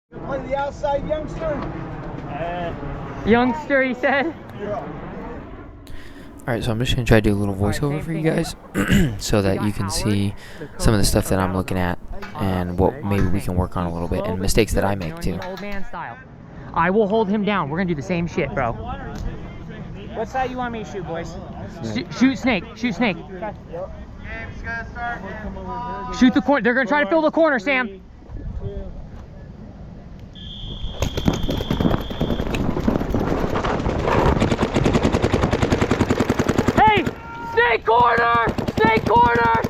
You play the outside youngster? Youngster, he said. Yeah. Alright, so I'm just going to try to do a little voiceover for you guys so that you can see some of the stuff that I'm looking at and what maybe we can work on a little bit and mistakes that I make too. Old man style. I will hold him down. We're gonna do the same shit, bro. What side you want me to shoot, boys? Shoot snake. Shoot snake. Shoot the corner. They're gonna try to fill the corner, Sam. Hey! Snake corner! Snake corner!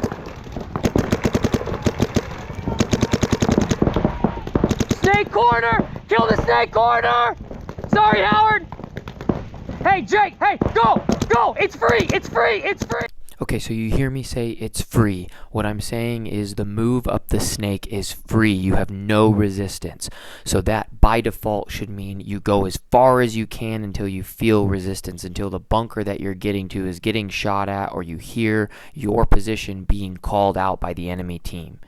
Snake corner! Kill the snake corner! Sorry, Howard! Hey, Jake! Hey, go! Go! It's free! It's free! It's free! Okay, so you hear me say it's free. What I'm saying is the move up the snake is free. You have no resistance. So that by default should mean you go as far as you can until you feel resistance, until the bunker that you're getting to is getting shot at or you hear your position being called out by the enemy team.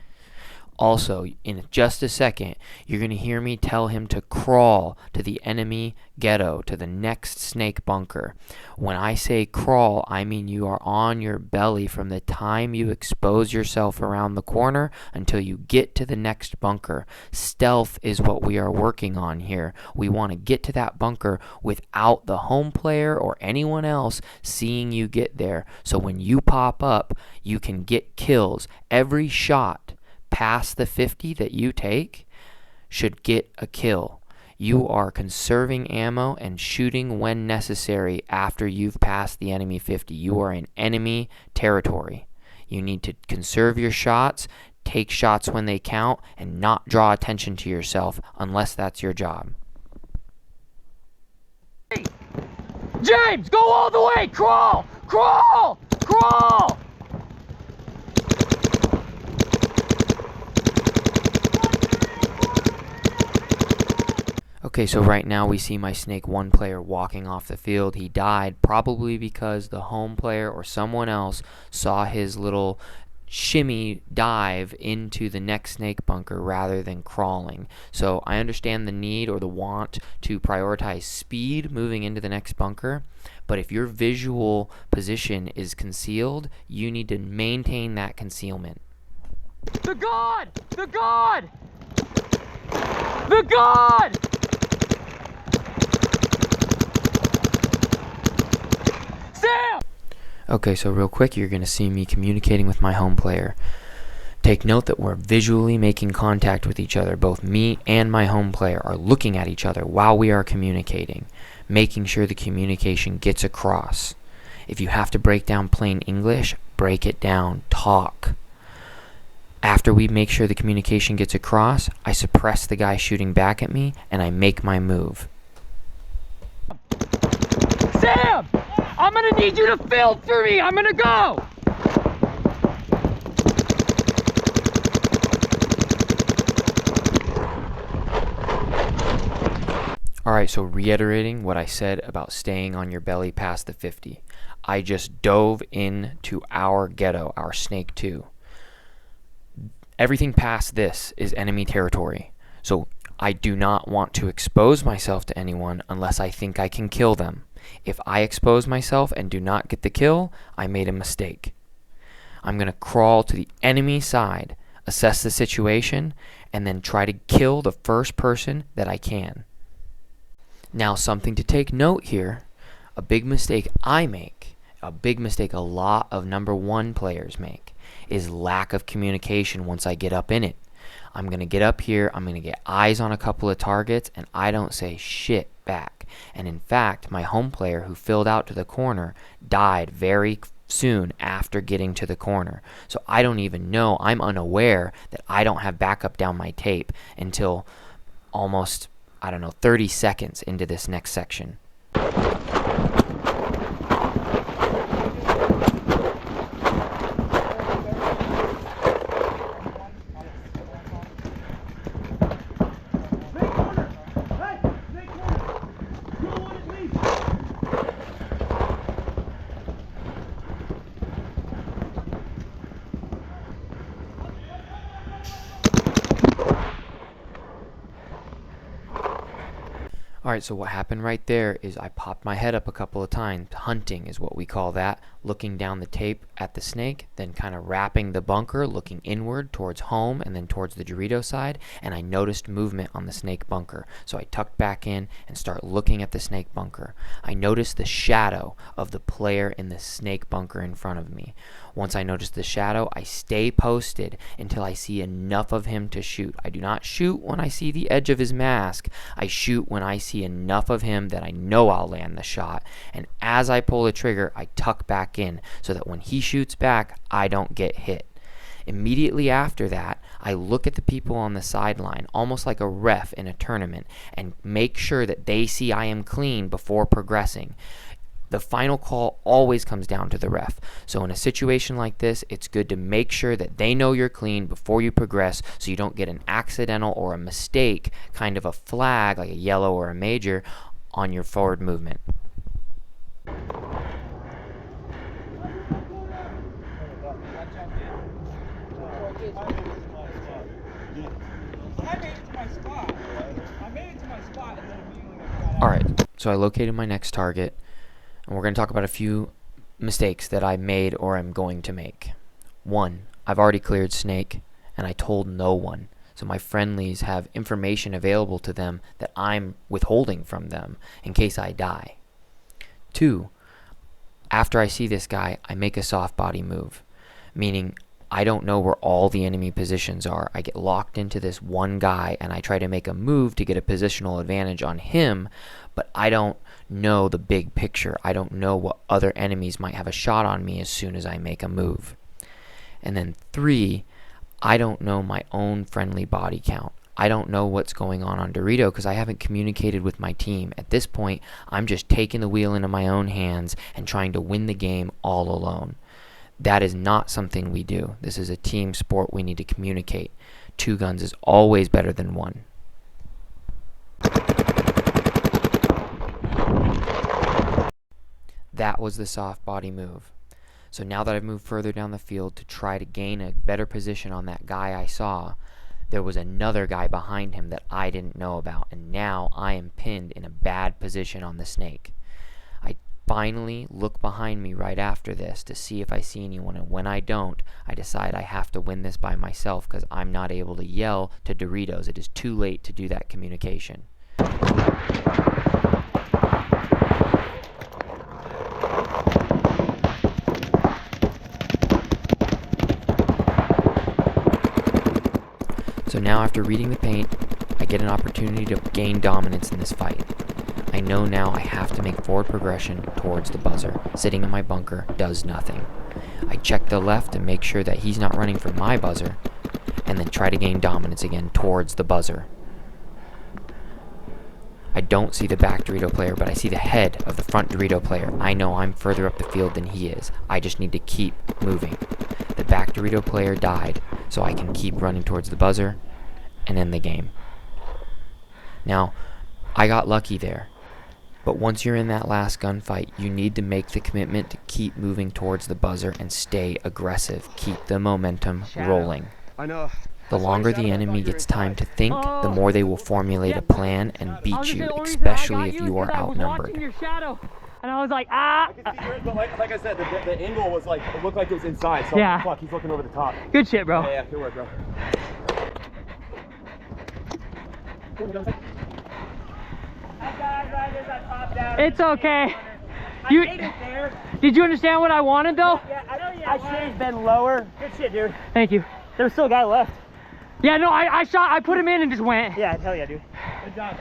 Also, in just a second, you're going to hear me tell him to crawl to the enemy ghetto, to the next snake bunker. When I say crawl, I mean you are on your belly from the time you expose yourself around the corner until you get to the next bunker. Stealth is what we are working on here. We want to get to that bunker without the home player or anyone else seeing you get there. So when you pop up, you can get kills. Every shot past the 50 that you take should get a kill. You are conserving ammo and shooting when necessary after you've passed the enemy 50. You are in enemy territory. You need to conserve your shots, take shots when they count, and not draw attention to yourself unless that's your job. James, go all the way! Crawl! Crawl! Crawl! Okay, so right now we see my Snake 1 player walking off the field. He died probably because the home player or someone else saw his little shimmy dive into the next snake bunker rather than crawling. So I understand the need or the want to prioritize speed moving into the next bunker, but if your visual position is concealed, you need to maintain that concealment. The God! The God! The God! Sam! Okay, so real quick, you're going to see me communicating with my home player. Take note that we're visually making contact with each other. Both me and my home player are looking at each other while we are communicating, making sure the communication gets across. If you have to break down plain English, break it down, talk. After we make sure the communication gets across, I suppress the guy shooting back at me, and I make my move. Sam! I'm gonna need you to field for me! I'm gonna go! Alright, so reiterating what I said about staying on your belly past the 50. I just dove into our ghetto, our Snake 2. Everything past this is enemy territory. So I do not want to expose myself to anyone unless I think I can kill them. If I expose myself and do not get the kill, I made a mistake. I'm going to crawl to the enemy side, assess the situation, and then try to kill the first person that I can. Now, something to take note here, a big mistake I make, a big mistake a lot of number 1 players make, is lack of communication once I get up in it. I'm going to get up here, I'm going to get eyes on a couple of targets, and I don't say shit back. And in fact, my home player who filled out to the corner died very soon after getting to the corner. So I don't even know, I'm unaware that I don't have backup down my tape until almost, 30 seconds into this next section. Alright, so what happened right there is I popped my head up a couple of times. Hunting is what we call that. Looking down the tape at the snake, then kind of wrapping the bunker, looking inward towards home and then towards the Dorito side, and I noticed movement on the snake bunker. So I tucked back in and start looking at the snake bunker. I noticed the shadow of the player in the snake bunker in front of me. Once I notice the shadow, I stay posted until I see enough of him to shoot. I do not shoot when I see the edge of his mask. I shoot when I see enough of him that I know I'll land the shot. And as I pull the trigger, I tuck back in so that when he shoots back, I don't get hit. Immediately after that, I look at the people on the sideline, almost like a ref in a tournament, and make sure that they see I am clean before progressing. The final call always comes down to the ref. So in a situation like this, it's good to make sure that they know you're clean before you progress so you don't get an accidental or a mistake, kind of a flag, like a yellow or a major, on your forward movement. Alright, so I located my next target. And we're going to talk about a few mistakes that I made or am going to make. 1, I've already cleared snake, and I told no one. So my friendlies have information available to them that I'm withholding from them in case I die. 2, after I see this guy, I make a soft body move, meaning I don't know where all the enemy positions are. I get locked into this one guy, and I try to make a move to get a positional advantage on him, but I don't know the big picture. I don't know what other enemies might have a shot on me as soon as I make a move. And then 3, I don't know my own friendly body count. I don't know what's going on Dorito because I haven't communicated with my team. At this point, I'm just taking the wheel into my own hands and trying to win the game all alone. That is not something we do. This is a team sport. We need to communicate. 2 guns is always better than 1. That was the soft body move. So now that I've moved further down the field to try to gain a better position on that guy I saw, there was another guy behind him that I didn't know about, and now I am pinned in a bad position on the snake. I finally look behind me right after this to see if I see anyone, and when I don't, I decide I have to win this by myself because I'm not able to yell to Doritos. It is too late to do that communication. So now after reading the paint, I get an opportunity to gain dominance in this fight. I know now I have to make forward progression towards the buzzer. Sitting in my bunker does nothing. I check the left to make sure that he's not running for my buzzer, and then try to gain dominance again towards the buzzer. I don't see the back Dorito player, but I see the head of the front Dorito player. I know I'm further up the field than he is. I just need to keep moving. The back Dorito player died, so I can keep running towards the buzzer and end the game. Now, I got lucky there, but once you're in that last gunfight, you need to make the commitment to keep moving towards the buzzer and stay aggressive. Keep the momentum rolling. I know. The longer the enemy gets time to think, the more they will formulate a plan and beat you, especially if you are outnumbered. Your shadow, and I was like, ah. I could see yours, but like I said, the angle was like, it looked like it was inside. So Yeah. fuck, he's looking over the top. Good shit, bro. Yeah, good work, bro. It's okay. I made it there. Did you understand what I wanted though? Yeah, I should have been lower. Good shit, dude. Thank you. There was still a guy left. Yeah, no, I put him in and just went. Yeah, hell yeah, dude. Good job.